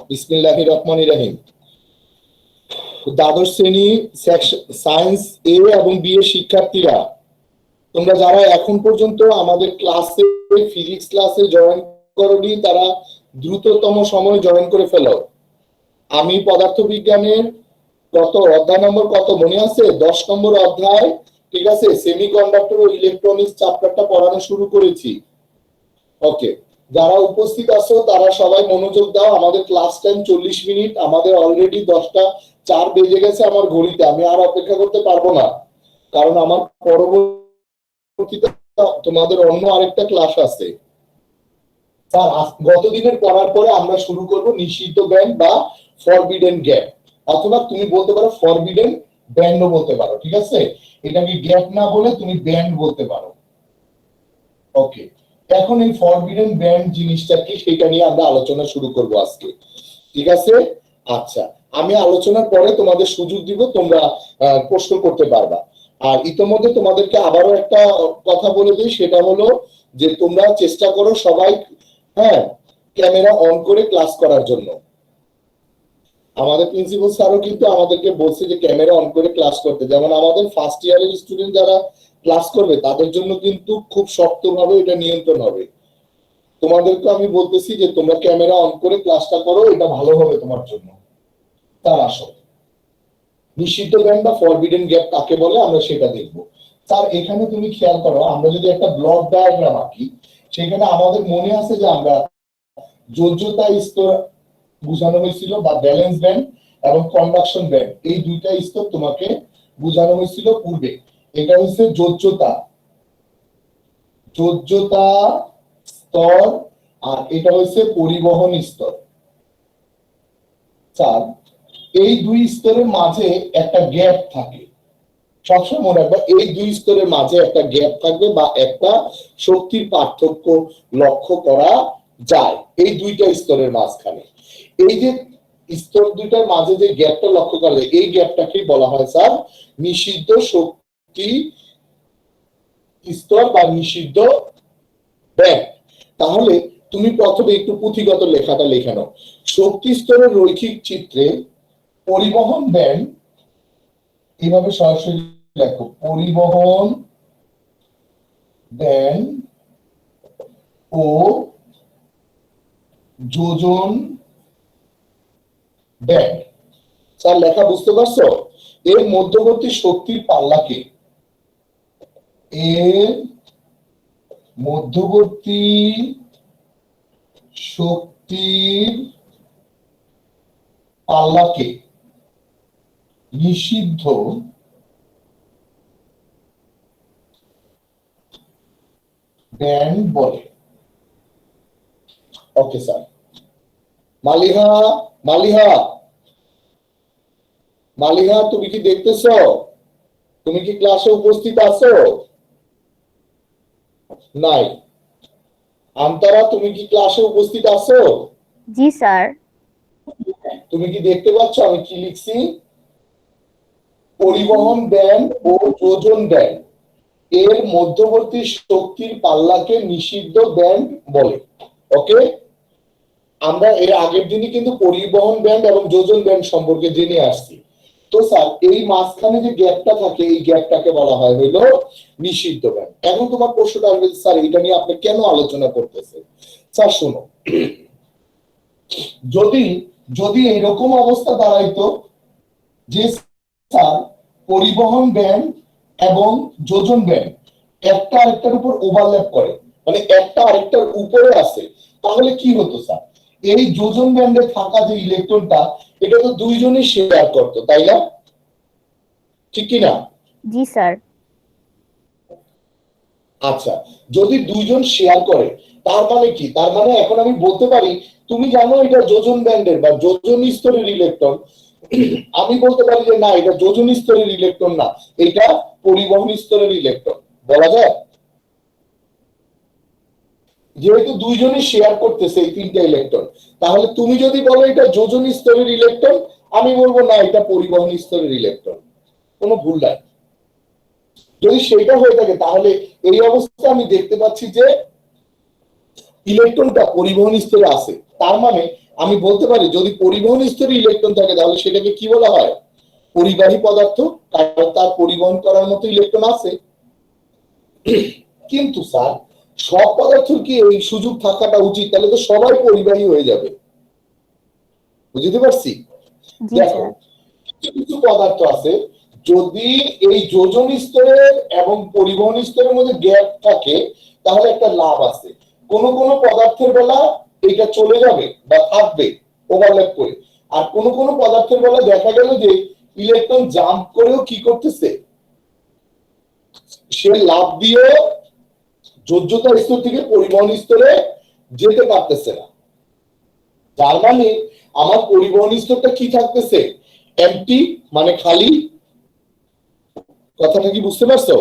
বিসমিল্লাহির রহমানির রহিম। দ্বাদশ শ্রেণী সায়েন্স এ এবং বি এর শিক্ষার্থীরা, তোমরা যারা এখন পর্যন্ত আমাদের ক্লাসে ফিজিক্স ক্লাসে জয়েন করনি তারা দ্রুততম সময়ে জয়েন করে ফেলো। আমি পদার্থবিজ্ঞানের অধ্যায় নম্বর কত মনে আছে? 10 নম্বর অধ্যায়, ঠিক আছে, সেমিকন্ডাক্টর ও ইলেকট্রনিক্স চ্যাপ্টারটা পড়ানো শুরু করেছি। ওকে, যারা উপস্থিত আছো তারা সবাই মনোযোগ দাও। আমাদের ক্লাস টাইম 40 মিনিট, আমাদের অলরেডি 10:04 বেজে গেছে আমার ঘড়িতে। আমি আর অপেক্ষা করতে পারবো না, কারণ আমার পরবর্তীতে তোমাদের অন্য আরেকটা ক্লাস আছে। স্যার, গত দিনের পড়ার পরে আমরা শুরু করব নিষিদ্ধ ব্যান্ড বা ফরবিডেন গ্যাপ, অথবা তুমি বলতে পারো ফরবিডেন ব্যান্ডও বলতে পারো, ঠিক আছে? এটাকে গ্যাপ না বলে তুমি ব্যান্ড বলতে পারো। ওকে, এখন এই ফরবিডেন ব্যান্ড জিনিসটা কি সেটা নিয়ে আমরা আলোচনা শুরু করব আজকে, ঠিক আছে? আচ্ছা, আমি আলোচনার পরে তোমাদের সুযোগ দিব, তোমরা প্রশ্ন করতে পারবা। আর ইতোমধ্যে তোমাদেরকে আবারও একটা কথা বলে দিই, সেটা হলো যে তোমরা চেষ্টা করো সবাই, হ্যাঁ, ক্যামেরা অন করে ক্লাস করার জন্য। আমাদের প্রিন্সিপাল স্যারও কিন্তু আমাদেরকে বলছে যে ক্যামেরা অন করে ক্লাস করতে। যেমন আমাদের ফার্স্ট ইয়ারের স্টুডেন্ট যারা ক্লাস করবে তাদের জন্য কিন্তু খুব শক্তভাবে এটা নিয়ন্ত্রণ হবে। তোমাদেরকে আমি বলতেছি যে তোমরা ক্যামেরা অন করে ক্লাসটা করো, এটা ভালো হবে তোমার জন্য। তার আসল নিষিদ্ধ ব্যান্ড বা ফরবিডেন গ্যাপ কাকে বলে আমরা সেটা দেখবো। স্যার, এখানে তুমি খেয়াল করো, আমরা যদি একটা ব্লক ডায়াগ্রাম আঁকি, সেখানে আমাদের মনে আছে যে আমরা যোজ্যতা স্তর বোঝানো হয়েছিল বা ব্যালেন্স ব্যান্ড এবং কন্ডাকশন ব্যান্ড, এই দুইটা স্তর তোমাকে বোঝানো হয়েছিল পূর্বে। এটা হচ্ছে যোজ্যতা স্তর, আর এটা হচ্ছে পরিবহন স্তর। স্যার, এই দুই স্তরের মাঝে একটা গ্যাপ থাকে, সবসময় মনে রাখবা এই দুই স্তরের মাঝে একটা গ্যাপ থাকবে বা একটা শক্তির পার্থক্য লক্ষ্য করা যায় এই দুইটা স্তরের মাঝখানে। এই যে স্তর দুইটার মাঝে যে গ্যাপটা লক্ষ্য করা যায়, এই গ্যাপটাকে বলা হয় স্যার নিষিদ্ধ শক্তি স্তর বা নিষিদ্ধ ব্যান্ড। তাহলে তুমি প্রথমে একটু পুঁথিগত লেখাটা লেখা নাও। শক্তি স্তরের রৈখিক চিত্রে পরিবহন ব্যান্ড, এইভাবে সরাসরি লেখো, পরিবহন ব্যান্ড ও যোজন ব্যান্ড। স্যার, লেখা বুঝতে পারছো? এর মধ্যবর্তী শক্তির পাল্লাকে, এর মধ্যবর্তী শক্তির পাল্লাকে নিষিদ্ধ ব্যান্ড বলে। Okay sir. মালিহা, তুমি কি দেখতেছো? তুমি কি ক্লাসে উপস্থিত আছো? নাই। আন্তরা, তুমি কি ক্লাসে উপস্থিত আছো? জি স্যার। তুমি কি দেখতে পাচ্ছ আমি কি লিখছি? পরিবহন ব্যান্ড ও যোজন ব্যান্ড এর মধ্যবর্তী শক্তির পাল্লাকে নিষিদ্ধ ব্যান্ড বলে। ওকে, আমরা এর আগের দিনই কিন্তু পরিবহন ব্যান্ড এবং যোজন ব্যান্ড সম্পর্কে জেনে আসছি। তো স্যার, এই মাঝখানে যে গ্যাপটা থাকে এই গ্যাপটাকে বলা হয় হলো নিষিদ্ধ ব্যান্ড। এখন তোমার প্রশ্নটা আসবে, স্যার এটা নিয়ে আপনি কেন আলোচনা করতেছেন? স্যার শোনো, যদি এরকম অবস্থা দাঁড়াইতো যে স্যার পরিবহন ব্যান্ড এবং যোজন ব্যান্ড একটা আরেকটার উপর ওভারল্যাপ করে, মানে একটা আরেকটার উপরে আছে, তাহলে কি হতো স্যার? এই যোজন ব্যান্ডে থাকা যে ইলেকট্রনটা, এটা তো দুইজনই শেয়ার করতো, তাই না? ঠিক কি না? জি স্যার। আচ্ছা, যদি দুইজন শেয়ার করে তার মানে কি? তার মানে এখন আমি বলতে পারি, তুমি জানো এটা যোজন ব্যান্ডের বা যোজন স্তরের ইলেকট্রন, আমি বলতে পারি যে না, এটা যোজন স্তরের ইলেকট্রন না, এটা পরিবহন স্তরের ইলেকট্রন, বলা যায়? যেহেতু দুইজনই শেয়ার করতেছে এই তিনটা ইলেকট্রন, তাহলে তুমি যদি বলো এটা যোজন স্তরের ইলেকট্রন, আমি বলবো না, এটা পরিবহন স্তরের ইলেকট্রন। কোনো ভুল নাই। যদি সেটা হয়ে থাকে তাহলে এই অবস্থায় আমি দেখতে পাচ্ছি যে ইলেকট্রনটা পরিবহন স্তরে আছে, তার মানে আমি বলতে পারি যদি পরিবহন স্তরে ইলেকট্রন থাকে তাহলে সেটাকে কি বলা হয়? পরিবাহী পদার্থ, কারণ তার পরিবহন করার মতো ইলেকট্রন আছে। কিন্তু স্যার সব পদার্থের কি এই সুযোগ থাকাটা উচিত? তাহলে তো সবাই পরিবাহী হয়ে যাবে। বুঝতে পারছি? জি দেখো স্যার। কিছু কিছু পদার্থ আছে যদি এই যোজন স্তরের এবং পরিবহন স্তরের মধ্যে গ্যাপ থাকে তাহলে একটা লাভ আছে। কোন কোন পদার্থের বেলা এটা চলে যাবে বা থাকবে ওভারল্যাপ করে, আর কোন কোন পদার্থের বেলা দেখা গেল যে ইলেকট্রন জাম্প করেও কি করতেছে, সে লাভ দিয়ে যোজ্যতা স্তর থেকে পরিবহন স্তরে যেতে পারতেছে না। যার মানে আমার পরিবহন স্তরটা কি থাকতেছে? এমটি, মানে খালি। কথাটা কি বুঝতে পারছো?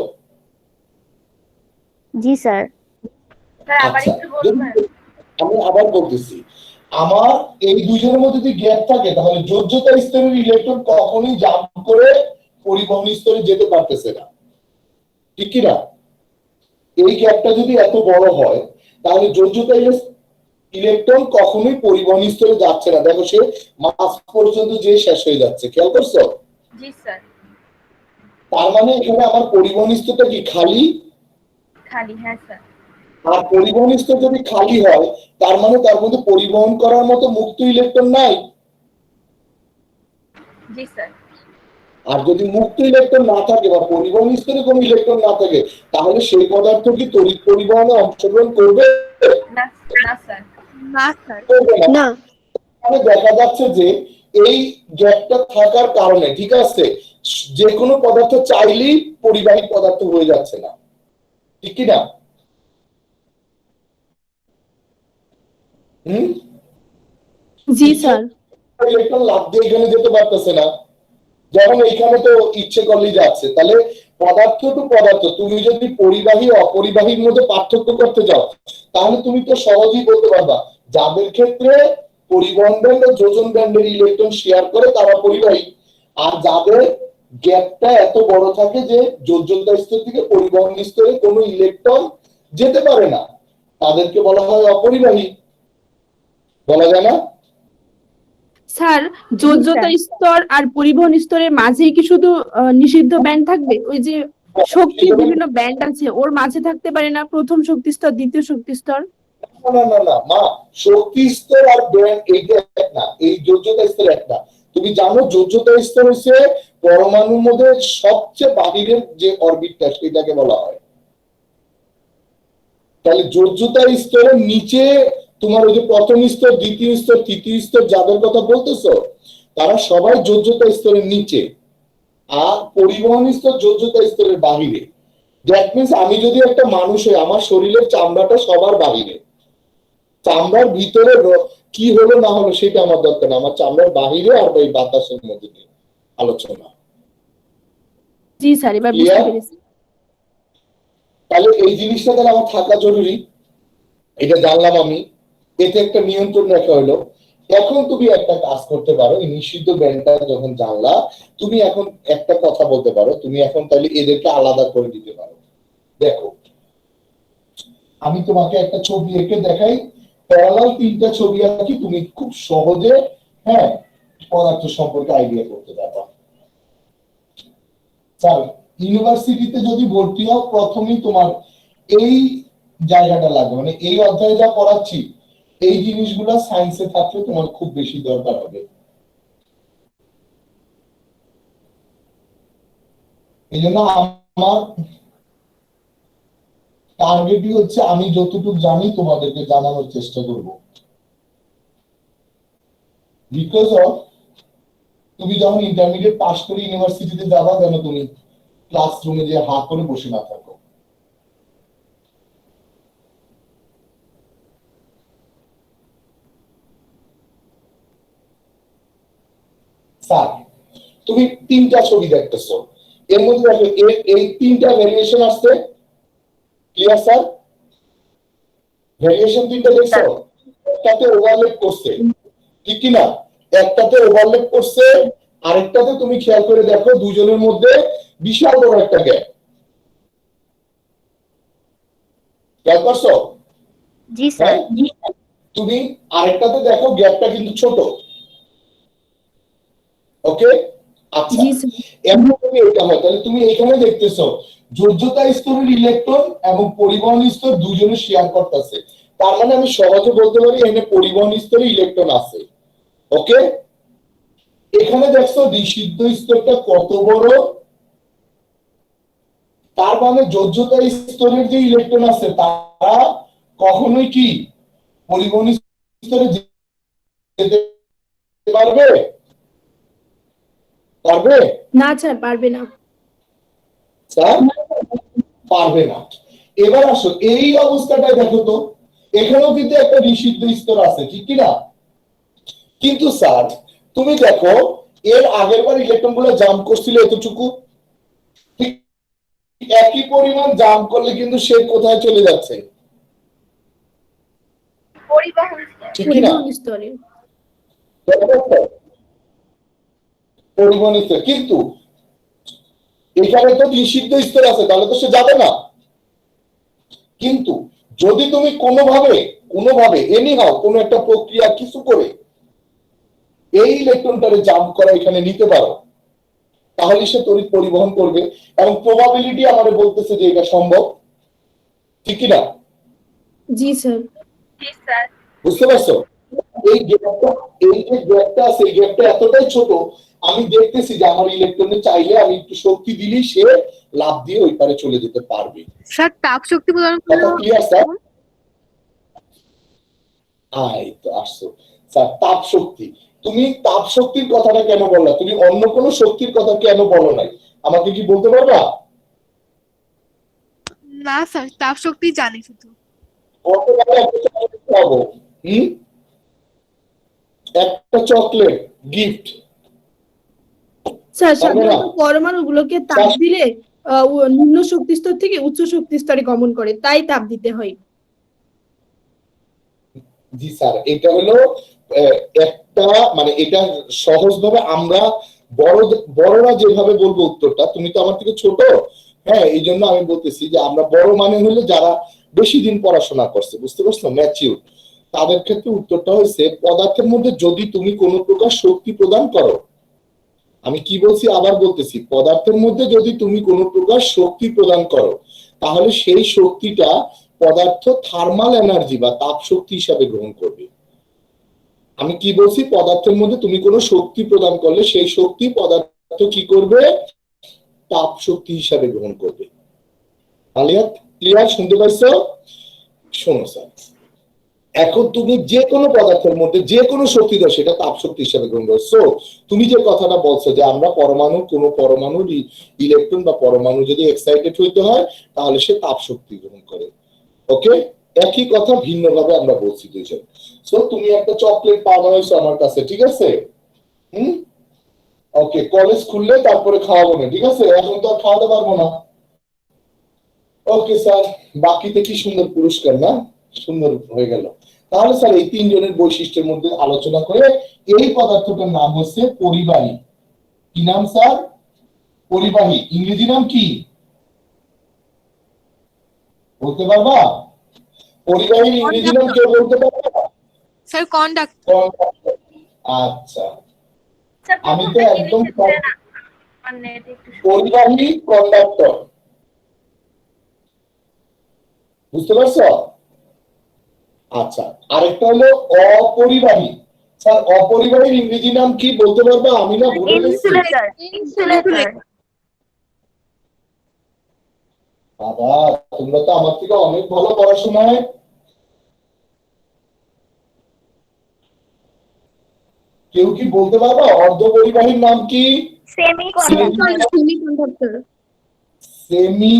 জি স্যার। আচ্ছা, আমি আবার বলতেছি, আমার এই দুইজনের মধ্যে যদি গ্যাপ থাকে তাহলে যোজ্যতা স্তরের ইলেকট্রন কখনোই জাম্প করে পরিবহন স্তরে যেতে পারতেছে না, ঠিক কি না? এই গ্যাপটা যদি এত বড় হয় তাহলে যোজ্যতা ইলেকট্রন কখনোই পরিবহন স্তরে যাচ্ছে না। দেখো সে মাঝ পর্যন্ত যে শেষ হয়ে যাচ্ছে, খেয়াল করছো? জি স্যার। তার মানে এখানে আমার পরিবহন স্তরটা কি খালি? খালি, হ্যাঁ স্যার। আর পরিবহন স্তর যদি খালি হয় তার মানে তার মধ্যে পরিবহন করার মতো মুক্ত ইলেকট্রন নাই। জি স্যার। আর যদি মুক্ত ইলেকট্রন না থাকে বা পরিবহন স্তরে কোনো ইলেকট্রন না থাকে তাহলে সেই পদার্থ কি তড়িৎ পরিবহনে অংশগ্রহণ করবে? না না স্যার। না স্যার। করবে না। না। তাহলে দেখা যাচ্ছে যে এই গ্যাপটা থাকার কারণে, ঠিক আছে, যে কোনো পদার্থ চাইলেই পরিবাহী পদার্থ হয়ে যাচ্ছে না, ঠিক কি না? জি স্যার। ইলেকট্রন লাফ দিয়ে এখানে যেতে পারতেছে না, যখন এইখানে তো ইচ্ছে করলেই যাচ্ছে। তাহলে পদার্থ টু পদার্থ তুমি যদি পরিবাহী অপরিবাহীর মধ্যে পার্থক্য করতে যাও তাহলে তুমি তো সহজেই বলতে পারবা যাদের ক্ষেত্রে পরিবহন ব্যান্ড ও যোজন ব্যান্ডের ইলেকট্রন শেয়ার করে তারা পরিবাহী, আর যাদের গ্যাপটা এত বড় থাকে যে যোজ্যতা স্তর থেকে পরিবহন স্তরে কোনো ইলেকট্রন যেতে পারে না তাদেরকে বলা হয় অপরিবাহী। বলা যায় না? স্যার, যোজ্যতা স্তর আর পরিবহন স্তরের মাঝেই কি শুধু নিষিদ্ধ ব্যান্ড থাকবে? ওই যে শক্তির বিভিন্ন ব্যান্ড আছে ওর মাঝে থাকতে পারে না, প্রথম শক্তি স্তর, দ্বিতীয় শক্তি স্তর? না না না মা, শক্তি স্তর আর ব্যান্ড এইটা এক না, এই যোজ্যতা স্তর এক না। তুমি জানো যোজ্যতা স্তর হচ্ছে পরমাণুর মধ্যে সবচেয়ে বাহিরের যে অরবিটটা সেটাকে বলা হয়। তাহলে যোজ্যতা স্তরের নিচে তোমার ওই যে প্রথম স্তর, দ্বিতীয় স্তর, তৃতীয় স্তর যাদের কথা বলতেছো তারা সবাই যোজ্যতা স্তরের নিচে, আর পরিবহন স্তর যোজ্যতা স্তরের বাহিরে। দ্যাট মিনস আমি যদি একটা মানুষ হই আমার শরীরের চামড়াটা সবার বাহিরে, চামড়ার ভিতরে কি হলো না হলো সেটা আমার দরকার না, আমার চামড়ার বাহিরে আর ওই বাতাসের মধ্যে দিয়ে আলোচনা। জি স্যার, এবার বুঝতে পেরেছি। তাহলে এই জিনিসটা তাহলে আমার থাকা জরুরি, এটা জানলাম আমি, এতে একটা নিয়ন্ত্রণ রাখা হলো। এখন তুমি একটা কাজ করতে পারো, এই নিষিদ্ধ ব্যান্ডটা যখন জানলা তুমি এখন একটা কথা বলতে পারো, তুমি এখন তাহলে এদেরকে আলাদা করে দিতে পারো। দেখো আমি তোমাকে একটা ছবি এঁকে দেখাই, প্যারালাল তিনটা ছবি আঁকি, তুমি খুব সহজে হ্যাঁ পদার্থ সম্পর্কে আইডিয়া করতে পারবা। স্যার ইউনিভার্সিটিতে যদি ভর্তি হও প্রথমেই তোমার এই জায়গাটা লাগবে, মানে এই অধ্যায়ে যা পড়াচ্ছি এই জিনিসগুলো সায়েন্সে থাকলে তোমার খুব বেশি দরকার হবে। এই জন্য আমার টার্গেটই হচ্ছে আমি যতটুকু জানি তোমাদেরকে জানানোর চেষ্টা করব। বিকজ অফ তুমি যখন ইন্টারমিডিয়েট পাস করে ইউনিভার্সিটিতে যাবা যেন তুমি ক্লাসরুমে যে হাত করে বসে না থাকো। স্যার তুমি তিনটা ছবি দেখতেছো, এর মধ্যে দেখো এই তিনটা ভেরিয়েশন আসছে, ক্লিয়ার স্যার? ভেরিয়েশন তিনটা দেখছো, একটাতে ওভারল্যাপ করছে, ঠিক কি না? একটাতে ওভারল্যাপ করছে, আরেকটাতে তুমি খেয়াল করে দেখো দুজনের মধ্যে বিশাল বড় একটা গ্যাপ, খেয়াল করছো? জি স্যার। তুমি আরেকটাতে দেখো গ্যাপটা কিন্তু ছোট। ওকে, আচ্ছা, জি স্যার। এমন যদি এটা হয় তাহলে তুমি এখানে দেখতেছো যোজ্যতা স্তরের ইলেকট্রন এবং পরিবহন স্তর দুজনে শেয়ার করতেছে। তার মানে আমি সহজে বলতে পারি এখানে পরিবহন স্তরে ইলেকট্রন আছে। ওকে, এখানে দেখছো নিষিদ্ধ স্তরটা কত বড়, তার মানে যোজ্যতা স্তরের যে ইলেকট্রন আছে তারা কখনোই কি পরিবহন স্তরে যেতে পারবে? পারবে না স্যার, পারবে না। স্যার? পারবে না। এবার আসো এই অবস্থাটাই দেখো তো, এখানেও কিন্তু একটা নিষিদ্ধ স্তর আছে, ঠিক কি না? কিন্তু স্যার তুমি দেখো এর আগের বার ইলেকট্রন গুলো জাম্প করছিল এতটুকু, ঠিক একই পরিমাণ জাম্প করলে কিন্তু সে কোথায় চলে যাচ্ছে? পরিবহন স্তর। ঠিক কি না? পরিবহন স্তরে। পরিবহন স্তর, কিন্তু এখানে তো নিষিদ্ধ স্তর আছে, তাহলে তো সে যাবে না। কিন্তু যদি তুমি কোনোভাবে এনিহাও কোনো একটা প্রক্রিয়া কিছু করে এই ইলেকট্রনটারে জাম্প করা এখানে নিতে পারো, তাহলে সে তড়িৎ পরিবহন করবে, এবং প্রবাবিলিটি আমাদের বলতেছে যে এটা সম্ভব, ঠিক কি না? জি স্যার। জি স্যার। বুঝতে পারছো? এই যে গ্যাপটা আছে, এই গ্যাপটা এতটাই ছোট, আমি দেখতেছি যে আমার ইলেকট্রনে চাইলে আমি একটু শক্তি দিলেই সে লাফ দিয়ে ওই পারে চলে যেতে পারবে। স্যার তাপ শক্তি প্রদান কথা ক্লিয়ার স্যার? তো আসছো স্যার, তাপ শক্তি, তুমি তাপ শক্তির কথাটা কেন বললা? তুমি অন্য কোনো শক্তির কথা কেন বলো নাই, আমাকে কি বলতে পারবা? না স্যার, তাপ শক্তি জানি শুধু। কত টাকা একটা চকলেট খাবো? একটা চকলেট গিফট স্যার পারবে না? সাধারণত পরমাণুগুলোকে তাপ দিলে নিম্ন শক্তি স্তর থেকে উচ্চ শক্তি স্তরে গমন করে, তাই তাপ দিতে হয়। জি স্যার, এটা হলো একটা, মানে এটা সহজভাবে আমরা বড়রা যেভাবে বলবো উত্তরটা, তুমি তো আমার থেকে ছোট, হ্যাঁ, এই জন্য আমি বলতেছি যে আমরা বড় মানে হলে যারা বেশি দিন পড়াশোনা করছে, বুঝতে পারছো, ম্যাচিউর, তাদের ক্ষেত্রে উত্তরটা হয়েছে পদার্থের মধ্যে যদি তুমি কোনো প্রকার শক্তি প্রদান করো, আমি কি বলছি আবার বলতেছি, পদার্থের মধ্যে যদি তুমি কোনো প্রকার শক্তি প্রদান করো, তাহলে সেই শক্তিটা পদার্থ থার্মাল এনার্জি বা তাপ শক্তি হিসাবে গ্রহণ করবে। আমি কি বলছি, পদার্থের মধ্যে তুমি কোনো শক্তি প্রদান করলে সেই শক্তি পদার্থ কি করবে? তাপ শক্তি হিসাবে গ্রহণ করবে। আলিয়া ক্লিয়ার? শুনতে পাইছো? শোনো স্যার, এখন তুমি যে কোনো পদার্থের মধ্যে যে কোনো শক্তি দাও সেটা তাপ শক্তি হিসেবে গ্রহণ করো। সো তুমি যে কথাটা বলছো যে আমরা কোনো পরমাণুর ইলেকট্রন বা পরমাণু যদি এক্সাইটেড হইতে হয় তাহলে সে তাপ শক্তি গ্রহণ করে। ওকে, একই কথা ভিন্নভাবে আমরা বলছি দুইজন। সো তুমি একটা চকলেট বানাইছো আমার কাছে, ঠিক আছে? ওকে, কলেজ খুললে তারপরে খাওয়াবো না, ঠিক আছে? এখন তো আর খাওয়াতে পারবো না। ওকে স্যার, বাকিতে কি সুন্দর পুরস্কার না? সুন্দর হয়ে গেল। তাহলে স্যার এই তিনজনের বৈশিষ্ট্যের মধ্যে আলোচনা করে এই পদার্থটার নাম হচ্ছে পরিবাহী। কি নাম স্যার? পরিবাহী। ইংরেজি নাম কি বলতে পারবা? পরিবাহীর ইংরেজি নাম কেউ বলতে পারবা? Sir conductor. আচ্ছা, স্যার আমি তো একদম মানে এটা একটু পরিবাহী কন্ডাক্টর, বুঝতে পারছো? আচ্ছা, আরেকটা হলো অপরিবাহী। স্যার অপরিবাহীর ইংরেজি নাম কি বলতে পারবা? আমি না ভুলে গেছি। ইনসুলেটর। বাবা, তোমরা তো আমার থেকে অনেক ভালো পড়াশোনায়। কেউ কি বলতে পারবা অর্ধপরিবাহীর নাম কি? সেমিকন্ডাক্টর। Semi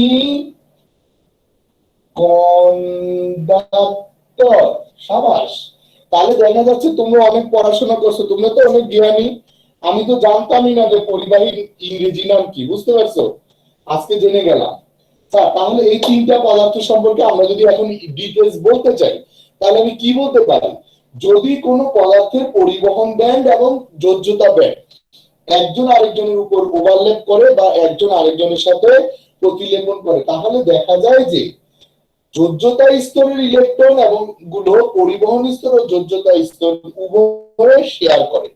conductor. সাবাস, তাহলে দেখা যাচ্ছে তোমরা অনেক পড়াশোনা করছো, তোমরা তো অনেক জ্ঞানী। আমি তো জানতামই না যে পরিবাহীর ইংরেজি নাম কি, বুঝতে পারছো? আজকে জেনে গেলাম। স্যার তাহলে এই তিনটা পদার্থ সম্পর্কে আমরা যদি এখন ডিটেইলস বলতে চাই তাহলে আমি কি বলতে পারি? যদি কোনো পদার্থের পরিবহন ব্যান্ড এবং যোজ্যতা ব্যান্ড একজন আরেকজনের উপর ওভারল্যাপ করে বা একজন আরেকজনের সাথে প্রতিলেপন করে, তাহলে দেখা যায় যে যোজ্যতা স্তরের ইলেকট্রন এবং গুলো পরিবহন স্তর ও যোজ্যতা স্তর উভয়ে শেয়ার করে।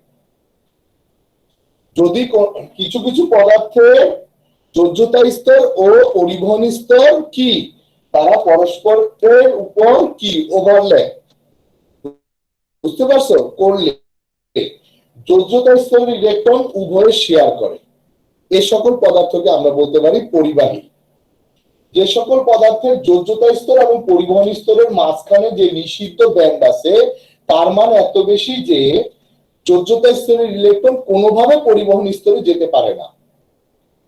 যদি কিছু কিছু পদার্থে যোজ্যতা স্তর ও পরিবহন স্তর কি তারা পরস্পরের উপর কি ওভারল্যাপ, বুঝতে পারছো, করলে যোজ্যতা স্তরের ইলেকট্রন উভয়ে শেয়ার করে। এই সকল পদার্থকে আমরা বলতে পারি পরিবাহী। যে সকল পদার্থের যোজ্যতা স্তর এবং পরিবহন স্তরের মাঝখানে যে নিষিদ্ধ ব্যান্ড আছে তার মান এত বেশি যে যোজ্যতা স্তরের ইলেকট্রন কোনোভাবে পরিবহন স্তরে যেতে পারে না,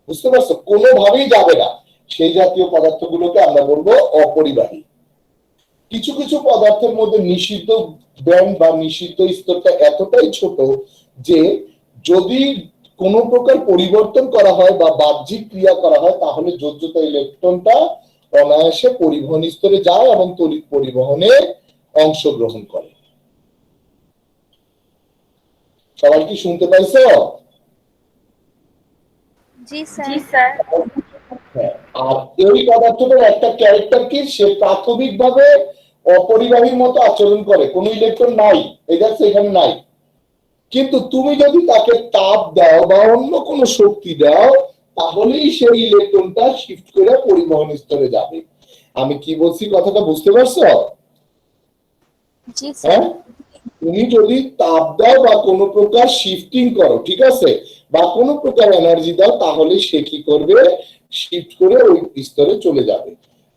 বুঝতে পারছো, কোনোভাবেই যাবে না, সেই জাতীয় পদার্থগুলোকে আমরা বলবো অপরিবাহী। কিছু কিছু পদার্থের মধ্যে নিষিদ্ধ ব্যান্ড বা নিষিদ্ধ স্তরটা এতটাই ছোট যে যদি কোন প্রকার পরিবর্তন করা হয় বা বাহ্যিক ক্রিয়া করা হয় তাহলে যোজ্যতা ইলেকট্রনটা অনায়াসে পরিবহন স্তরে যায় এবং তড়িৎ পরিবহনে অংশগ্রহণ করে। সবাই কি শুনতে পাইছো? জি স্যার। আর এই পদার্থটার একটা ক্যারেক্টার কি, সে প্রাথমিকভাবে অপরিবাহীর মতো আচরণ করে, কোনো ইলেকট্রন নাই, এটা এখানে নাই, কিন্তু তুমি যদি তাকে তাপ দাও বা অন্য কোনো শক্তি দাও তাহলেই সেই ইলেকট্রনটা শিফট করে পরিবহন স্তরে যাবে। আমি কি বলছি কথাটা বুঝতে পারছো? জি স্যার। হ্যাঁ, তুমি যদি তাপ দাও বা কোনো প্রকার শিফটিং করো, ঠিক আছে, বা কোনো প্রকার এনার্জি দাও তাহলে সে কি করবে, শিফট করে ওই স্তরে চলে যাবে।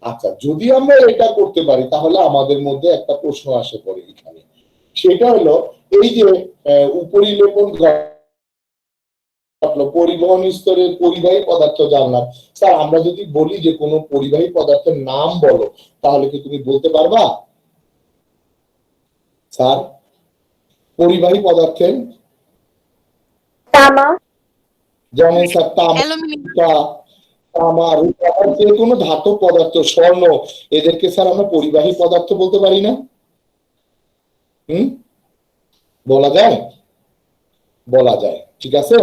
আচ্ছা, যদি আমরা এটা করতে পারি তাহলে আমাদের মধ্যে একটা প্রশ্ন আসে পড়ে এখানে, সেটা হলো এই যে উপরিলেপন ঘটলো, পরিবহন স্তরের পরিবাহী পদার্থ জানলাম, স্যার আমরা যদি বলি যে কোনো পরিবাহী পদার্থের নাম বলো তাহলে কি তুমি বলতে পারবা? স্যার পরিবাহী পদার্থের তামা, যেমন স্যার অ্যালুমিনিয়াম, তামা, রূপা, যে কোনো ধাতব পদার্থ, স্বর্ণ, এদেরকে স্যার আমরা পরিবাহী পদার্থ বলতে পারি না? বলা যায়, বলা যায়, ঠিক আছে,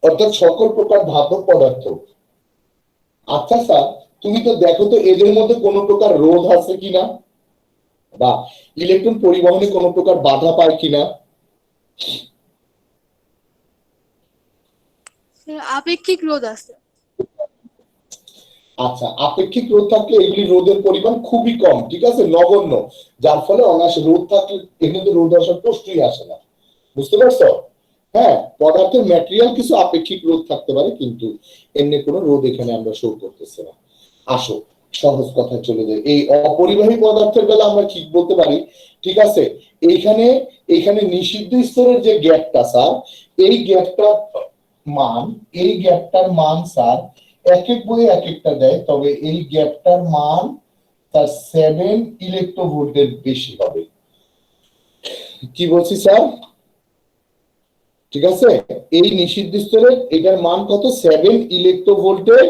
অর্থাৎ সকল প্রকার ধাতব পদার্থ। আচ্ছা স্যার তুমি তো দেখো তো এদের মধ্যে কোনো প্রকার রোধ আছে কিনা বা ইলেকট্রন পরিবহনে কোনো প্রকার বাধা পায় কিনা? আপেক্ষিক রোধ আছে। আচ্ছা, আপেক্ষিক রোধ থাকলে এগুলি রোধের পরিমাণ খুবই কম, ঠিক আছে, নগণ্য, যার ফলে অনায়াসে রোধ থাকলে এর মধ্যে রোধ আসার প্রশ্নই আসে না, বুঝতে পারছো? হ্যাঁ, পদার্থের ম্যাটেরিয়াল কিছু আপেক্ষিক রোধ থাকতে পারে কিন্তু এমনি কোনো রোধ এখানে আমরা শো করতেছি না। আসো সহজ কথা চলে যায়, এই অপরিবাহী পদার্থের বেলা আমরা ঠিক বলতে পারি, ঠিক আছে, এইখানে এইখানে নিষিদ্ধ স্তরের যে গ্যাপটা স্যার, এই গ্যাপটার মান, এই গ্যাপটার মান স্যার এক এক বইয়ে এক একটা দেয়, তবে এই গ্যাপটার মান তার 7 ইলেকট্রোভোল্টের বেশি হবে। কি বলছি স্যার? ঠিক আছে, এই নিষিদ্ধ স্তরের এটার মান কত, 7 ইলেকট্রোভোল্টের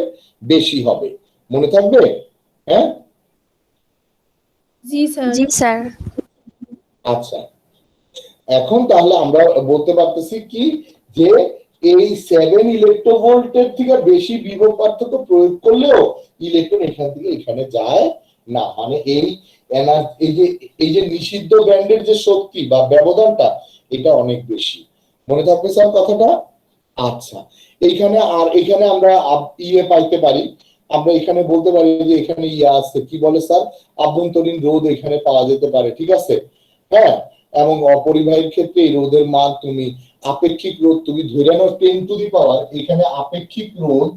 বেশি হবে, মনে থাকবে? হ্যাঁ জি স্যার। জি স্যার। আচ্ছা, এখন তাহলে আমরা বলতে পারতেছি কি যে এই 7 ইলেকট্রোভোল্টের থেকে বেশি বিভব পার্থক্য প্রয়োগ করলেও ইলেকট্রন এখান থেকে এখানে যায় না, মানে এই এই যে নিষিদ্ধ ব্যান্ডের যে শক্তি বা ব্যবধানটা এটা অনেক বেশি, মনে থাকবে স্যার কথাটা? আচ্ছা, এইখানে আর এখানে আমরা ইয়ে পাইতে পারি, আমরা এখানে বলতে পারি যে এখানে ইয়ে আছে, কি বলে স্যার, আভ্যন্তরীণ রোধ এখানে পাওয়া যেতে পারে, ঠিক আছে, হ্যাঁ, এবং অপরিবাহীর ক্ষেত্রে এই রোধের মান তুমি আপেক্ষিক রোধ তুমি ধরে নাও 10 টু দি পাওয়ার, এখানে আপেক্ষিক রোধ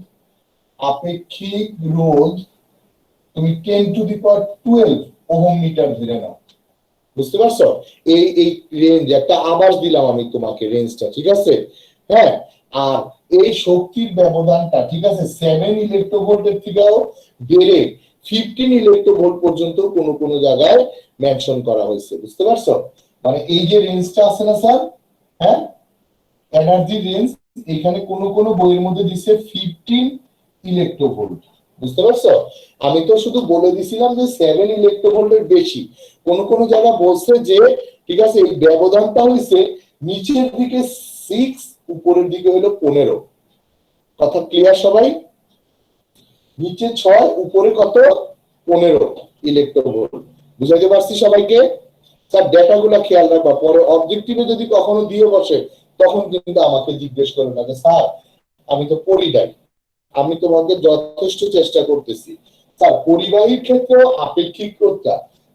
তুমি 10 to the power 12 ohm meter ধরে নাও, বুঝতে পারছো? এই এই রেঞ্জ একটা আভাস দিলাম আমি তোমাকে রেঞ্জটা, ঠিক আছে, হ্যাঁ, আর এই শক্তির ব্যবধানটা, ঠিক আছে, 7 ইলেকট্রোভোল্টের থেকেও বেড়ে 15 ইলেকট্রোভোল্ট পর্যন্ত কোন কোন জায়গায় মেনশন করা হয়েছে, বুঝতে পারছো? মানে এই যে রেঞ্জটা আছে না স্যার, হ্যাঁ, এনার্জি রেঞ্জ, এখানে কোন কোন বইয়ের মধ্যে দিছে 15 ইলেকট্রোভোল্ট, বুঝতে পারছো? আমি তো শুধু বলে দিছিলাম যে 7 ইলেকট্রোভোল্টের বেশি, কোন কোন জায়গা বলছে যে, ঠিক আছে, এই ব্যবধানটা হইছে নিচের দিকে 6, উপরের দিকে হলো 15, কথা ক্লিয়ার সবাই? নিচে 6, উপরে কত? 15 ইলেকট্রোভোল্ট। বুঝাইতে পারছি সবাইকে? স্যার ডেটাগুলো খেয়াল রাখবা, পরে অবজেক্টিভে যদি কখনো দিয়ে বসে তখন কিন্তু আমাকে জিজ্ঞেস করে না যে স্যার আমি তো পড়ি নাই, আমি তোমাকে যথেষ্ট চেষ্টা করতেছি। স্যার পরিবাহীর ক্ষেত্রে আপেক্ষিক রোধটা,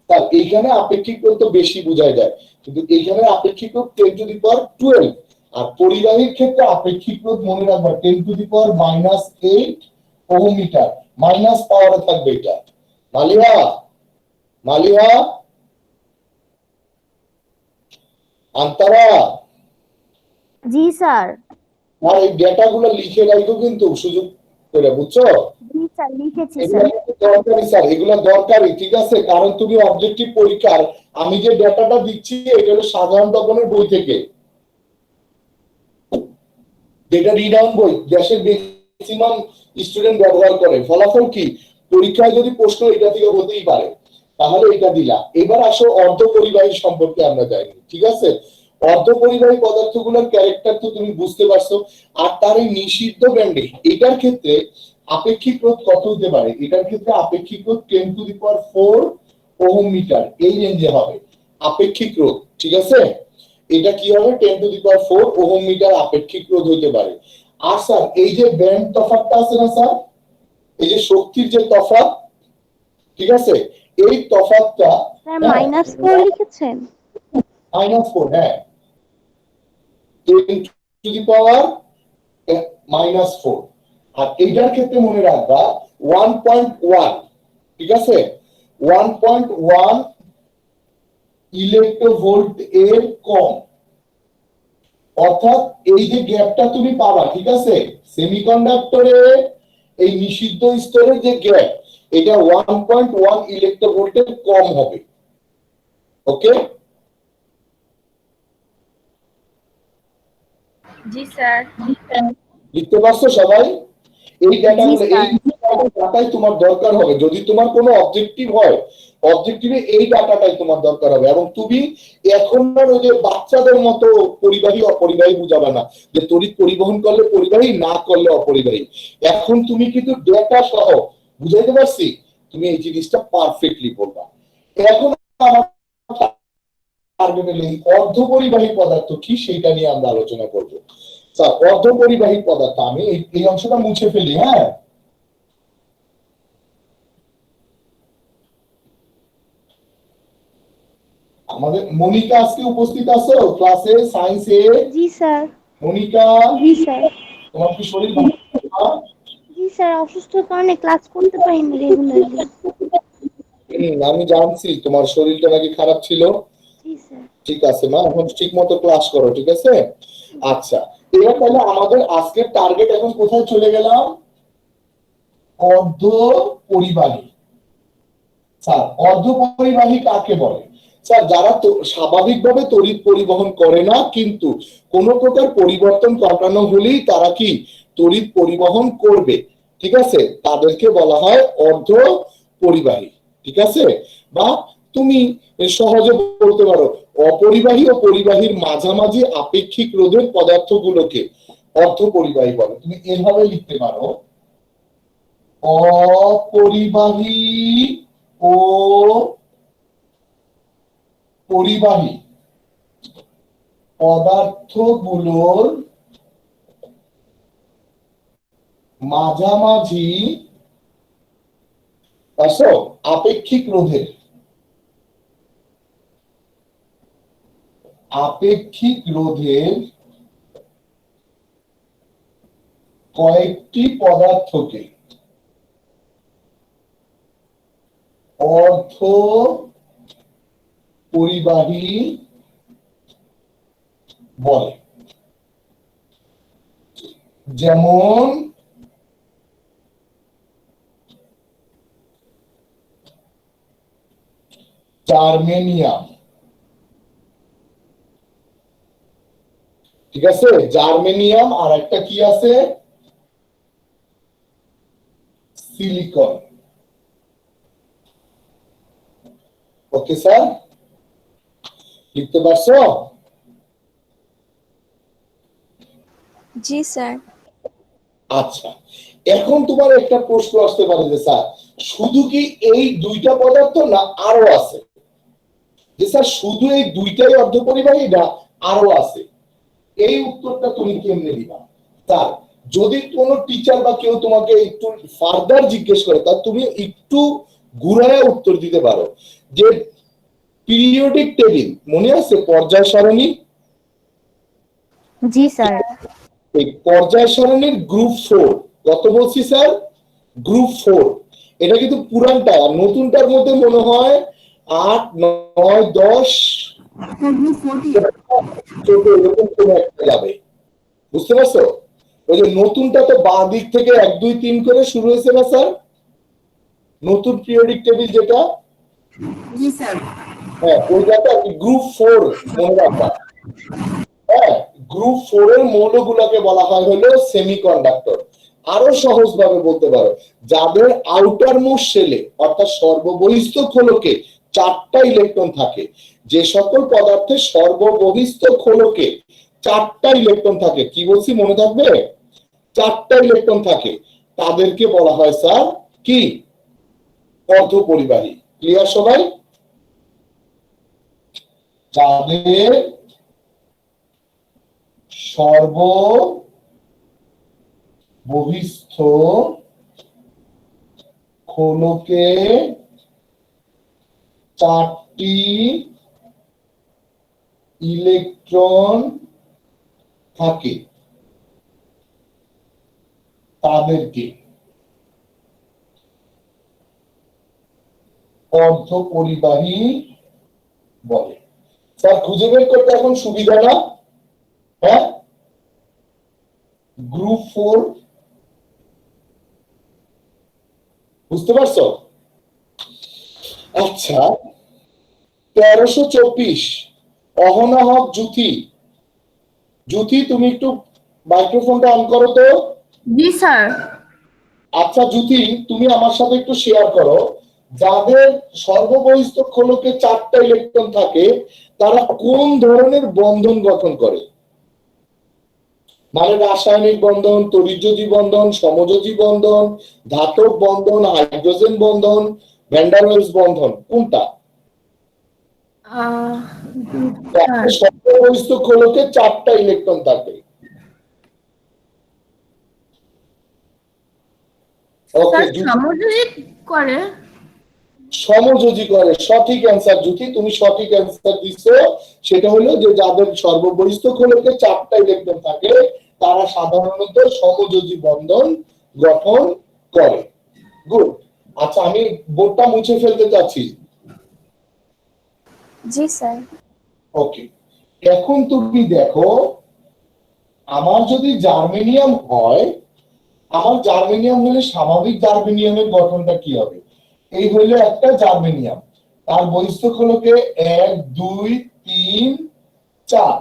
স্যার এইখানে আপেক্ষিক রোধ বেশি বোঝায় যায়, কিন্তু এইখানে আপেক্ষিক রোধ 10⁻12, আর পরিবাহীর ক্ষেত্রে আপেক্ষিক রোধ মনে রাখবা 10⁻−8 ওহম মিটার, মাইনাস পাওয়ারে থাকবে এটা। মালিহা, মালিহা, আন্তারা, জি স্যার। আর এই ডেটাগুলো লিখে রাখো কিন্তু সুযোগ করে, বুঝছো? জি স্যার, লিখেছি এগুলো স্যার। কিন্তু দরকারি স্যার, এগুলো দরকারি, ঠিক আছে? কারণ তুমি অবজেক্টিভ পরীক্ষার আমি যে ডেটাটা দিচ্ছি এটা হলো সাধারণ দপনের বই থেকে, যেটা রিড আউট বই দেশের ম্যাক্সিমাম স্টুডেন্ট ব্যবহার করে। ফলাফল কি? পরীক্ষায় যদি প্রশ্ন এটা থেকে হতেই পারে, তাহলে এটা দিলা। এবার আসো অর্ধপরিবাহী সম্পর্কে আমরা জানি, ঠিক আছে? অর্ধপরিবাহী পদার্থগুলোর ক্যারেক্টার তো তুমি বুঝতে পারছো। আর তার এই নিষিদ্ধ ব্যান্ডে এটার ক্ষেত্রে আপেক্ষিক রোধ কত হতে পারে? এটার ক্ষেত্রে আপেক্ষিক রোধ 10⁴ ওহম মিটার, এই রেঞ্জে হবে আপেক্ষিক রোধ, ঠিক আছে? এটা কি হবে? 10⁴ ওহম মিটার আপেক্ষিক রোধ হতে পারে। আর স্যার এই যে ব্যান্ড তফাৎটা আছে না স্যার, এই যে শক্তির যে তফাৎ, ঠিক আছে, এই তফাৎটা স্যার -4 লিখেছেন? -4, হ্যাঁ, 10⁻⁻4। আর এইটার ক্ষেত্রে মনে রাখবা 1.1, ঠিক আছে, 1.1 ইলেকট্রোভোল্ট এর কম। অর্থাৎ এই যে গ্যাপটা তুমি পাবা, ঠিক আছে, সেমিকন্ডাক্টরে এই নিষিদ্ধ স্তরের যে গ্যাপ, এটা 1.1 ইলেকট্রোভোল্টের কম হবে। ওকে? জি স্যার। লিখতে পারছো সবাই? এই ডাটাগুলো, স্যার। এই ডাটাই তোমার দরকার হবে যদি তোমার কোনো অবজেক্টিভ হয়। অবজেক্টিভে এই ডাটাটাই তোমার দরকার হবে। এবং তুমি এখন আর ওই যে বাচ্চাদের মতো পরিবাহী অপরিবাহী বুঝাবে না, যে তড়িৎ পরিবহন করলে পরিবাহী, না করলে অপরিবাহী। এখন তুমি কিন্তু ডেটা সহ, বুঝাইতে পারছি? তুমি এই জিনিসটা পারফেক্টলি বলবা। এখন আমার টার্গেট হলো এই অর্ধপরিবাহী পদার্থ কি, সেটা নিয়ে আমরা আলোচনা করব। স্যার অর্ধপরিবাহী পদার্থ, আমি এই অংশটা মুছে ফেলি। হ্যাঁ, আমাদের মনিকা আজকে উপস্থিত আছো ক্লাসে সায়েন্সে? জি স্যার। মনিকা, জি স্যার। তোমার কি শরীর ভালো না? জি স্যার, অসুস্থর কারণে ক্লাস করতে পারিনি রেগুলারলি। আমি জানছি তোমার শরীরটা নাকি খারাপ ছিল। জি স্যার। ঠিক আছে মা, এখন ঠিক মতো ক্লাস করো, ঠিক আছে? আচ্ছা, এবার তাহলে আমাদের আজকের টার্গেট এখন কোথায় চলে গেলাম? অর্ধপরিবাহী। স্যার অর্ধপরিবাহী কাকে বলে? স্যার যারা স্বাভাবিকভাবে তড়িৎ পরিবহন করে না, কিন্তু কোন প্রকার পরিবর্তন ঘটানো হলেই তারা কি তড়িৎ পরিবহন করবে, ঠিক আছে, তাদেরকে বলা হয় অর্ধ পরিবাহী, ঠিক আছে? বা তুমি সহজে বলতে পারো অপরিবাহী ও পরিবাহীর মাঝামাঝি আপেক্ষিক রোধের পদার্থগুলোকে অর্ধ পরিবাহী বলে। তুমি এভাবে লিখতে পারো, অপরিবাহী ও পরিবাহী পদার্থগুলোর মাঝামাঝি আপেক্ষিক রোধের কয়েকটি পদার্থকে অর্ধ পরিবাহী বলে। যেমন জার্মেনিয়াম, ঠিক আছে, জার্মেনিয়াম। আর একটা কি আছে? সিলিকন। ওকে স্যার, লিখতে পারছো? জি স্যার। আচ্ছা, এখন তোমার একটা প্রশ্ন আসতে পারে যে স্যার শুধু কি এই দুইটা পদার্থ না আরো আছে? যে স্যার শুধু এই দুইটাই অর্ধপরিবাহী না আরো আছে? এই উত্তরটা তুমি কেমনে দিবা? স্যার যদি কোনো টিচার বা কেউ তোমাকে একটু ফার্দার জিজ্ঞেস করে তা তুমি একটু ঘুরায় উত্তর দিতে পারো যে পিরিয়ডিক টেবিল মনে আছে, পর্যায় সারণী, জি স্যার। এই পর্যায় সারণীর গ্রুপ 4 কত বলছি স্যার? গ্রুপ 4। এটা কিন্তু পুরানটা, আর নতুনটার মধ্যে মনে হয় 8 9 10 এরকম কোনো একটা যাবে, বুঝতে পারছো? ওই যে নতুনটা তো বাঁ দিক থেকে 1 2 3 করে শুরু হয়েছে না স্যার, নতুন পিরিয়ডিক টেবিল যেটা। জি স্যার। হ্যাঁ ওইটাতে গ্রুপ 4 মনে রাখবা। হ্যাঁ, গ্রুপ 4 এর মৌলগুলোকে বলা হয় হলো সেমিকন্ডাক্টর। আরো সহজ ভাবে বলতে পারো যাদের আউটার মোস্ট শেলে অর্থাৎ সর্ববহিস্থ খোলকে 4টা ইলেকট্রন থাকে, যে সকল পদার্থের সর্ববহিস্থ খোলকে 4টা ইলেকট্রন থাকে, কি বলছি মনে থাকবে? 4টা ইলেকট্রন থাকে, তাদেরকে বলা হয় স্যার কি? অর্ধপরিবাহী। ক্লিয়ার সবাই? যাদের সর্ববহিস্থ খোলকে 4টি ইলেকট্রন থাকে, তাদেরকে অর্ধপরিবাহী বলে। স্যার খুঁজে বের করতে এখন সুবিধা না? হ্যাঁ, গ্রুপ 4 বুঝতে পারছো? আচ্ছা, 1324 অহনা হক জুথি। জুথি তুমি একটু মাইক্রোফোনটা অন করো তো। জি স্যার। আচ্ছা জুথি, তুমি আমার সাথে একটু শেয়ার করো যাদের সর্ববহিস্থ খোলকে 4টা ইলেকট্রন থাকে তারা কোন ধরনের বন্ধন গঠন করে? মানে রাসায়নিক বন্ধন, তড়িৎযোজী বন্ধন, সমযোজী বন্ধন, ধাতব বন্ধন, হাইড্রোজেন বন্ধন, ভ্যান ডের ওয়েলস বন্ধন, কোনটা? সর্ববহিস্থ খোলকে 4টা ইলেকট্রন থাকে। ওকে, সমযোজী করে। সমযোজী করে, সঠিক অ্যান্সার জুথি, তুমি সঠিক অ্যান্সার দিছো। সেটা হলো যে যাদের সর্ববহিস্থ খোলকে 4টা ইলেকট্রন থাকে তারা সাধারণত সমযোজী বন্ধন গঠন করে। গুড। আচ্ছা আমি বোর্ডটা মুছে ফেলতে চাচ্ছি। জি স্যার। ওকে, এখন তুমি দেখো আমার যদি জার্মেনিয়াম হয়, আমার জার্মেনিয়াম হলে স্বাভাবিক জার্মেনিয়ামের গঠনটা কি হবে? এই হলো একটা জার্মেনিয়াম, তার বহিস্থ খোলকে 1 2 3 4।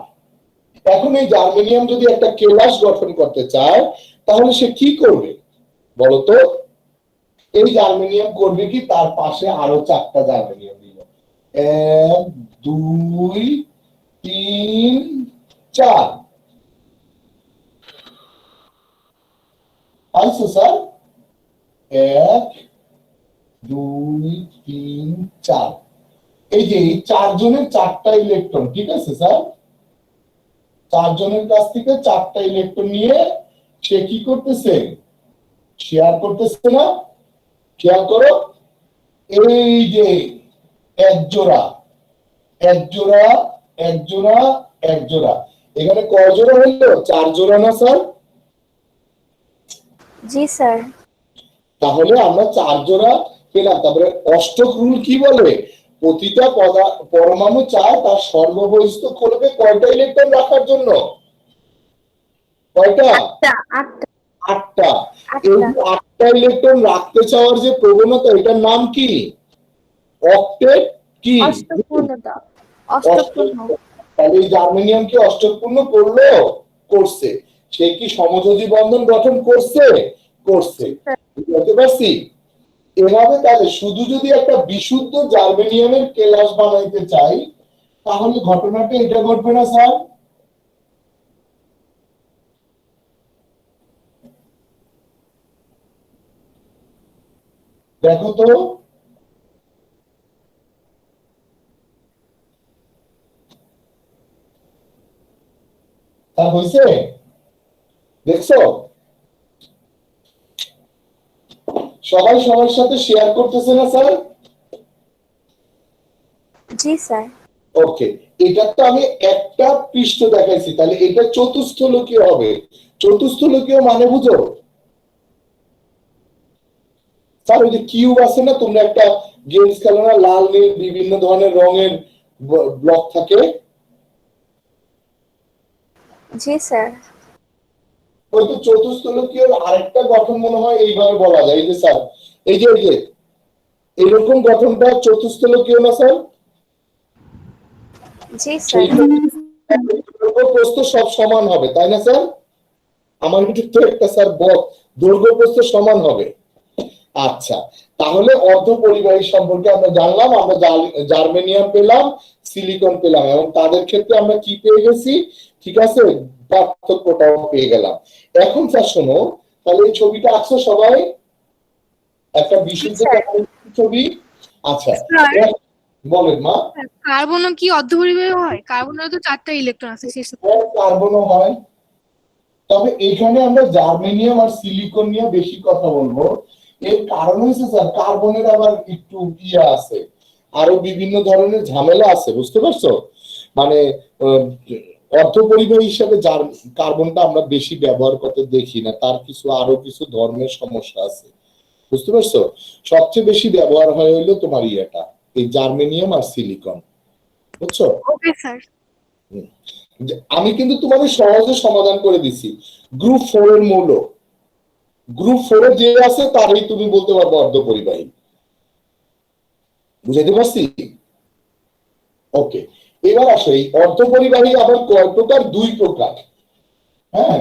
এখন এই জার্মেনিয়াম যদি একটা কেলাস গঠন করতে চায় তাহলে সে কি করবে বলতো? এই জার্মেনিয়াম করবে কি তার পাশে আরো 4টা জার্মেনিয়াম দিল, 1 2 3 4। পাইছো স্যার? 1 2 3 4। এই যে এই 4 জনের 4টা ইলেকট্রন, ঠিক আছে স্যার? 4 জনের কাছ থেকে 4টা ইলেকট্রন নিয়ে সে কি করতেছে? শেয়ার করতেছে না? খেয়াল করো, এই যে এক জোড়া এক জোড়া এক জোড়া এক জোড়া, এখানে কয় জোড়া হলো? 4 জোড়া না স্যার? জি স্যার। তাহলে আমরা 4 জোড়া পেলাম। তারপরে অষ্টক রুল কি বলে? প্রতিটা পরমাণু চায় তার সর্ববহিস্থ খোলকে কয়টা ইলেকট্রন রাখার জন্য? কয়টা? 8টা। এই 8টা ইলেকট্রন রাখতে চাওয়ার যে প্রবণতা, এটার নাম কি? অক্টেট কি? অষ্টকপূর্ণতা। অষ্টকপূর্ণ। তাহলে এই জার্মেনিয়াম কি অষ্টকপূর্ণ করলো? করছে। সে কি সমযোজী বন্ধন গঠন করছে? করছে। বুঝতে পারছি? এভাবে তাহলে শুধু যদি একটা বিশুদ্ধ জার্মেনিয়ামের কেলাস বানাইতে চাই তাহলে ঘটনাটা এটা ঘটবে না স্যার? দেখো তো তা হয়েছে, দেখছো? সবাই সবার সাথে শেয়ার করতেছে না স্যার? জি স্যার। ওকে, এটা তো আমি একটা পৃষ্ঠ দেখাইছি, তাহলে এটা চতুস্থলকীয় হবে। চতুস্থলকীয় মানে বুঝো স্যার? ওই যে কিউব আছে না, তোমরা একটা গেমস খেলো না, লাল নীল বিভিন্ন ধরনের রঙের ব্লক থাকে। জি স্যার। ওই তো চতুস্থলকীয় আরেকটা গঠন মনে হয় এইভাবে বলা যায়, এই যে স্যার, এই যে এরকম গঠনটা চতুস্থলকীয় না স্যার? জি স্যার। দৈর্ঘ্য প্রস্থ সব সমান হবে, তাই না স্যার? আমার কিন্তু তো একটা স্যার দৈর্ঘ্য প্রস্থ সমান হবে। আচ্ছা, তাহলে অর্ধপরিবাহী সম্পর্কে আমরা জানলাম, আমরা জার্মেনিয়াম পেলাম, সিলিকন পেলাম, এবং তাদের ক্ষেত্রে আমরা কি পেয়ে গেছি, ঠিক আছে, পার্থক্যটাও পেয়ে গেলাম। এখন স্যার শোনো, তাহলে এই ছবিটা আঁকছো সবাই, একটা বিশুদ্ধ ছবি। আচ্ছা, বলেন মা। কার্বনও কি অর্ধপরিবাহী হয়? কার্বনের তো 4টা ইলেকট্রন আছে শেষে। কার্বনও হয়, তবে এখানে আমরা জার্মেনিয়াম আর সিলিকন নিয়ে বেশি কথা বলবো। এর কারণ হচ্ছে স্যার, কার্বনের আবার একটু ইয়ে আছে, আরো বিভিন্ন ধরনের ঝামেলা আছে, বুঝতে পারছো? মানে অর্ধপরিবাহী হিসাবে কার্বনটা আমরা বেশি ব্যবহার করতে দেখি না, তার আরো কিছু ধর্মের সমস্যা আছে, বুঝতে পারছো? সবচেয়ে বেশি ব্যবহার হয় হইলো তোমার ইয়েটা, এই জার্মেনিয়াম আর সিলিকন, বুঝছো? Okay sir. আমি কিন্তু তোমাদের সহজে সমাধান করে দিছি। গ্রুপ 4 এর মৌল, গ্রুপ 4 এ যে আছে তারই তুমি বলতে পারবো অর্ধপরিবাহী, বুঝাইতে পারছি? ওকে, এবার আসো, এই অর্ধপরিবাহী আবার কয় প্রকার? 2 প্রকার। হ্যাঁ,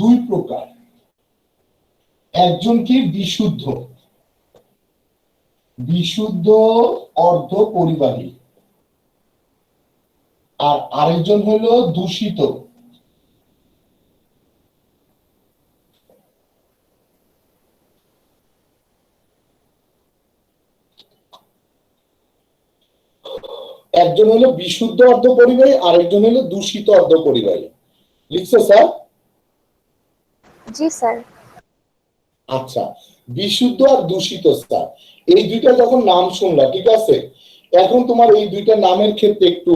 দুই প্রকার। একজন কি বিশুদ্ধ, বিশুদ্ধ অর্ধপরিবাহী, আর আরেকজন হলো দূষিত। একজন হলো বিশুদ্ধ অর্ধপরিবাহী, আরেকজন হলো দূষিত অর্ধপরিবাহী। লিখছো স্যার? জি স্যার। আচ্ছা, বিশুদ্ধ আর দূষিত স্যার, এই দুইটা যখন নাম শুনলা, ঠিক আছে, এখন তোমার এই দুইটা নামের ক্ষেত্রে একটু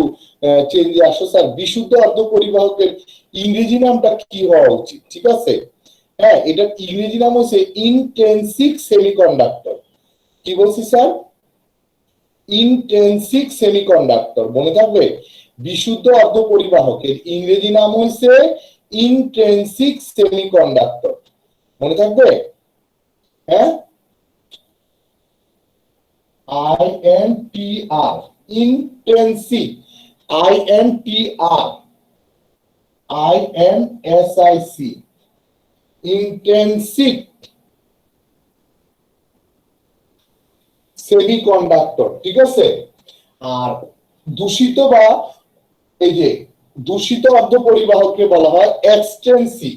চেঞ্জে আসো স্যার। বিশুদ্ধ অর্ধপরিবাহকের ইংরেজি নামটা কি হওয়া উচিত? ঠিক আছে, হ্যাঁ, এটার ইংরেজি নাম হচ্ছে ইনট্রিনসিক সেমিকন্ডাক্টর। কি বলছি স্যার? ইনট্রিনসিক সেমিকন্ডাক্টর, মনে থাকবে। বিশুদ্ধ অর্ধপরিবাহকের ইংরেজি নাম হচ্ছে ইনট্রিনসিক সেমিকন্ডাক্টর, মনে থাকবে। হ্যাঁ, INTR, intrinsic, INTR, INSIC, intrinsic semiconductor, ঠিক আছে। আর দূষিত বা এই যে দূষিত অর্ধপরিবাহককে বলা হয় এক্সটেন্সিভ,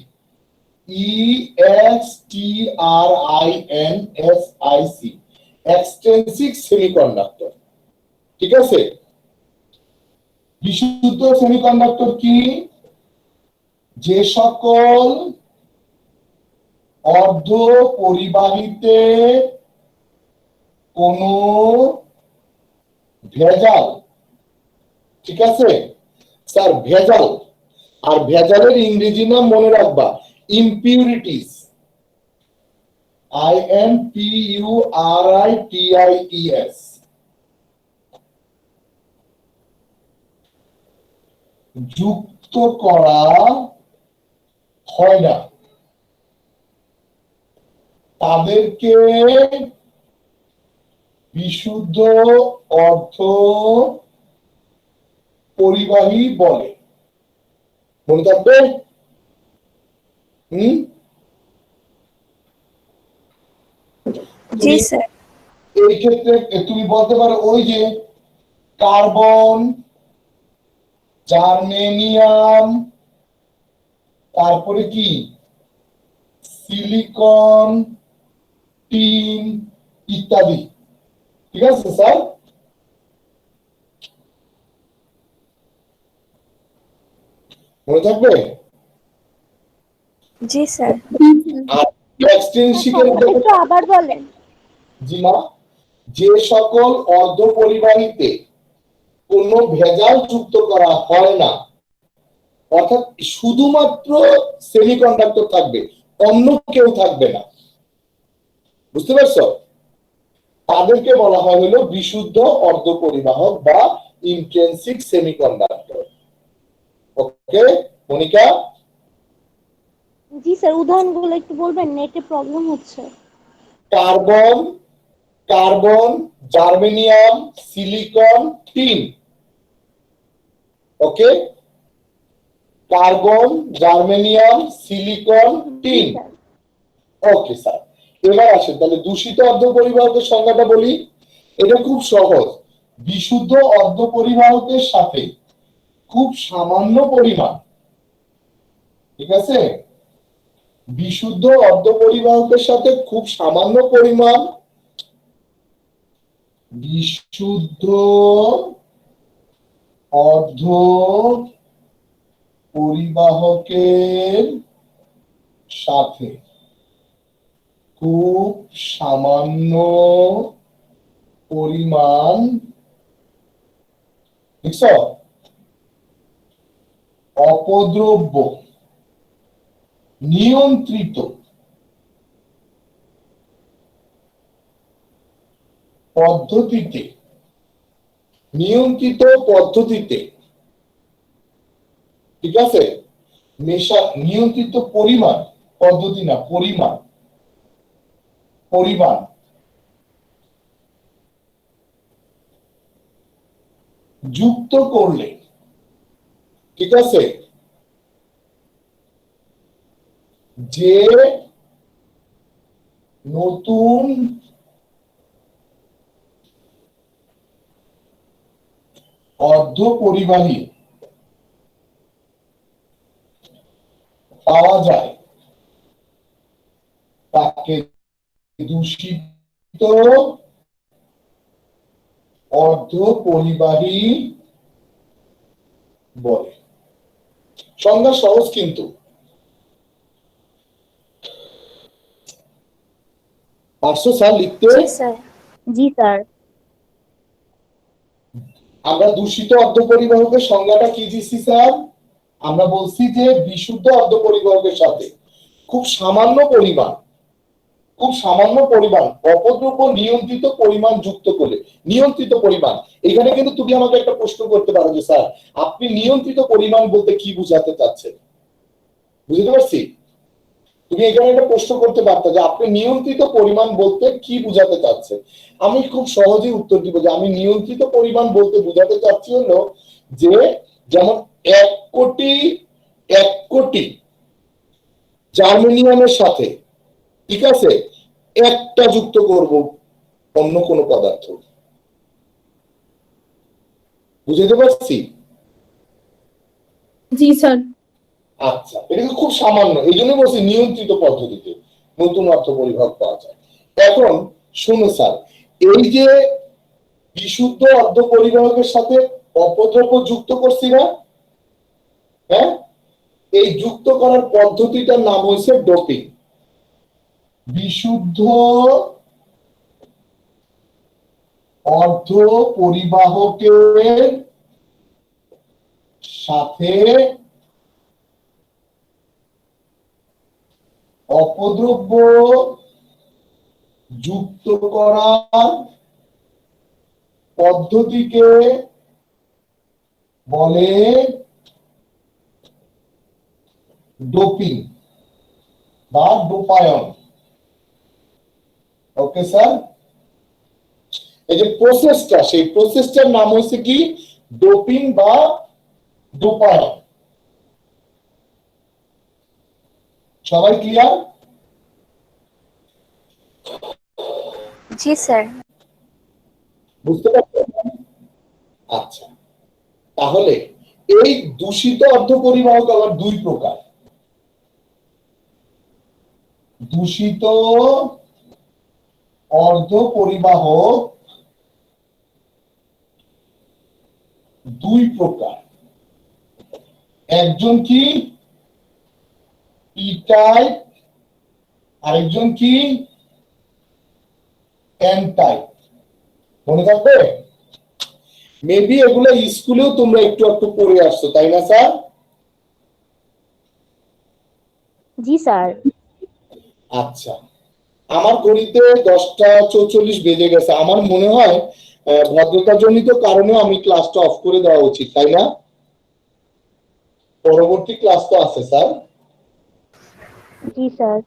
EXTRINSIC, এক্সটেন্সিভ সেমিকন্ডাক্টর, ঠিক আছে। বিশুদ্ধ সেমিকন্ডাক্টর কি? যে সকল অর্ধপরিবাহীতে কোনো ভেজাল, ঠিক আছে স্যার, ভেজাল, আর ভেজালের ইংরেজি নাম মনে রাখবা, ইমপিউরিটিস, IMPURITIES, যুক্ত করা হয় না, তাদেরকে বিশুদ্ধ অর্ধ পরিবাহী বলে, মনে থাকবে। জি স্যার। এই ক্ষেত্রে তুমি বলতে পারো ওই যে কার্বন, জার্মেনিয়াম, তারপরে কি সিলিকন, টিন ইত্যাদি। ঠিক আছে স্যার? মনে থাকবে? জি স্যার। আর এক্সট্রিনসিকের একটু আবার বলেন। জি মা, যে সকল অর্ধপরিবাহীতে কোনো ভেজাল যুক্ত করা হয় না, অর্থাৎ শুধুমাত্র সেমিকন্ডাক্টর থাকবে, অন্য কেউ থাকবে না, বুঝতে পারছো? তাদেরকে বলা হয় হলো বিশুদ্ধ অর্ধপরিবাহক বা ইন্ট্রিনসিক সেমিকন্ডাক্টর। ওকে মনিকা? জি স্যার, উদাহরণগুলো একটু বলবেন, নেটে প্রবলেম হচ্ছে। Carbon, carbon, germanium, silicon, tin. Okay, carbon, germanium, silicon, জি টিন। স্যার। ওকে স্যার, এবার আসেন তাহলে দূষিত অর্ধপরিবাহকের সংজ্ঞাটা বলি। এটা খুব সহজ। বিশুদ্ধ অর্ধপরিবাহকের সাথে খুব সামান্য পরিমাণ, ঠিক আছে, বিশুদ্ধ অর্ধপরিবাহকের সাথে খুব সামান্য পরিমাণ বিশুদ্ধ অর্ধ পরিবাহকের সাথে খুব সামান্য পরিমাণ, বুঝছ, অপদ্রব্য নিয়ন্ত্রিত পদ্ধতিতে, নিয়ন্ত্রিত পদ্ধতিতে, ঠিক আছে, মেশা, নিয়ন্ত্রিত পরিমাণ, পদ্ধতি না, পরিমাণ, পরিমাণ যুক্ত করলে, ঠিক আছে, যে নতুন অর্ধপরিবাহী পাওয়া যায় তাকে দূষিত অর্ধপরিবাহী বলে। সংজ্ঞা সহজ কিন্তু। পারছো স্যার লিখতে? জি স্যার। জি স্যার। আমরা দূষিত অর্ধপরিবাহকের সংজ্ঞাটা কি দিচ্ছি স্যার? আমরা বলছি যে বিশুদ্ধ অর্ধপরিবাহকের সাথে খুব সামান্য পরিমাণ, খুব সামান্য পরিমাণ অপদ্রব্য নিয়ন্ত্রিত পরিমাণ যুক্ত করলে, নিয়ন্ত্রিত পরিমাণ। এখানে কিন্তু তুমি আমাকে একটা প্রশ্ন করতে পারো যে স্যার আপনি নিয়ন্ত্রিত পরিমাণ বলতে কি বুঝাতে চাচ্ছেন? বুঝতে পারছি? তুমি এখানে একটা প্রশ্ন করতে পারতো যে আপনি নিয়ন্ত্রিত পরিমাণ বলতে কি বুঝাতে চাচ্ছেন। আমি খুব সহজেই উত্তর দিব যে আমি নিয়ন্ত্রিত পরিমাণ বলতে বুঝাতে চাচ্ছি হলো যে যেমন 1 কোটি জার্মেনিয়ামের সাথে, ঠিক আছে, একটা যুক্ত করব অন্য কোন পদার্থ। বুঝতে পারছি? জি স্যার। আচ্ছা, এটা খুব সামান্য, এই জন্য বলছি নিয়ন্ত্রিত পদ্ধতিতে নতুন অর্ধপরিবাহক পাওয়া যায়। এখন শুনো স্যার, এই যে বিশুদ্ধ অর্ধপরিবাহকের সাথে অপদ্রব্য যুক্ত করছি না, হ্যাঁ, এই যুক্ত করার পদ্ধতিটার নাম হচ্ছে ডোপিং। বিশুদ্ধ অর্ধপরিবাহকের সাথে অপদ্রব্য যুক্ত করার পদ্ধতিকে বলে ডোপিং বা ডোপায়ন। ওকে স্যার, এই যে প্রসেসটা, সেই প্রসেসটার নাম হচ্ছে কি ডোপিং বা ডোপায়ন। সবাই ক্লিয়ার? জি স্যার। বুঝতে পারছেন? আচ্ছা, তাহলে এই দূষিত অর্ধপরিবাহক আবার দুই প্রকার। দূষিত অর্ধ পরিবাহক দুই প্রকার, একজন কি পি টাইপ, আরেকজন কি এন টাইপ। মনে থাকবে? মেবি এগুলো স্কুলেও তোমরা একটু একটু পড়ে আসছো, তাই না স্যার? জি স্যার। আচ্ছা, আমার ঘড়িতে 10টা 44 বেজে গেছে। আমার মনে হয় ভদ্রতাজনিত কারণে আমি ক্লাসটা অফ করে দেওয়া উচিত, তাই না? পরবর্তী ক্লাস তো আছে স্যার। জি স্যার।